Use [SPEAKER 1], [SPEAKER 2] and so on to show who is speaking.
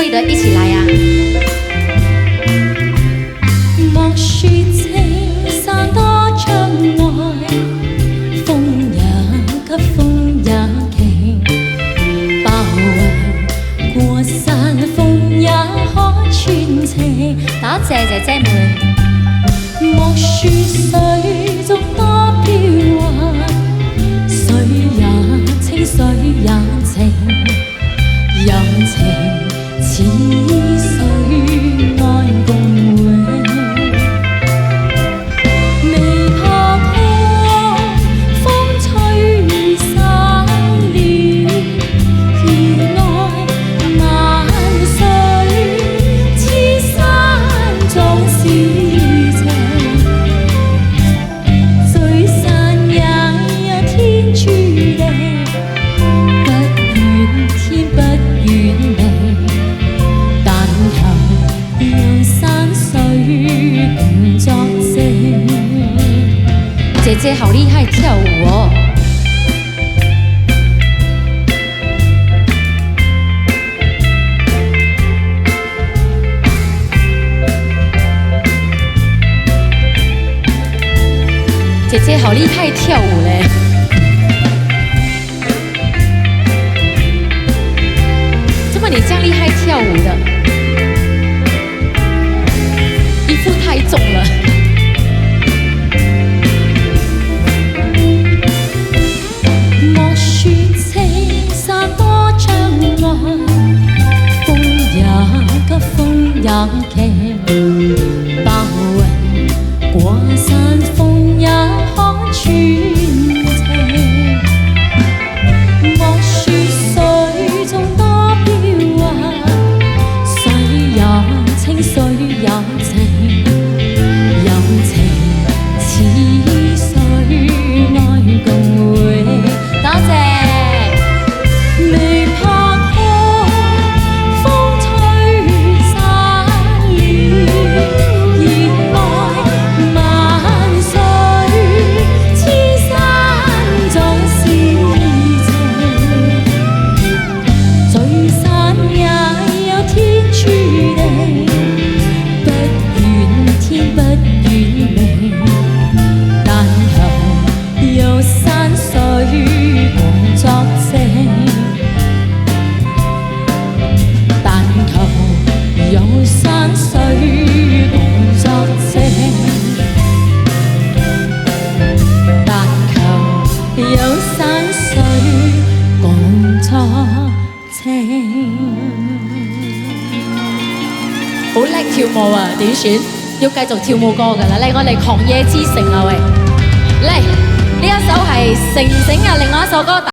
[SPEAKER 1] 會的一起來呀！
[SPEAKER 2] 莫說青山多障礙，風也急，風也勁，包圍過山峰也可傳情。
[SPEAKER 1] 多謝姐姐們。
[SPEAKER 2] 莫說水中多飄幻，水也清，水也靜，柔情似水愛共永。未破空，風吹散了，願愛萬水，千山總是情。聚散也有天注定，不怨天不怨地，但求讓山水共作證。
[SPEAKER 1] 姐姐好厲害跳舞哦！姐姐好厲害跳舞嘞！怎麼你這樣厲害跳舞的？衣服太重了。
[SPEAKER 2] 莫說青山多障礙，風也急，風也勁，包圍過山峰也可傳情。莫說水中多飄幻，水也清，水也靜，柔情似水愛共永。
[SPEAKER 1] 多謝。
[SPEAKER 2] 未破空，風吹散了，熱愛萬水，千山總是情。聚散也有天注定，不怨天不怨地，但求有山水共作證。但求有山水共作證，但求有山水共作證。
[SPEAKER 1] 好叻跳舞啊！點選？要繼續跳舞歌㗎啦！嚟，我哋狂野之城啊喂！嚟，呢一首係城城啊，另外一首歌。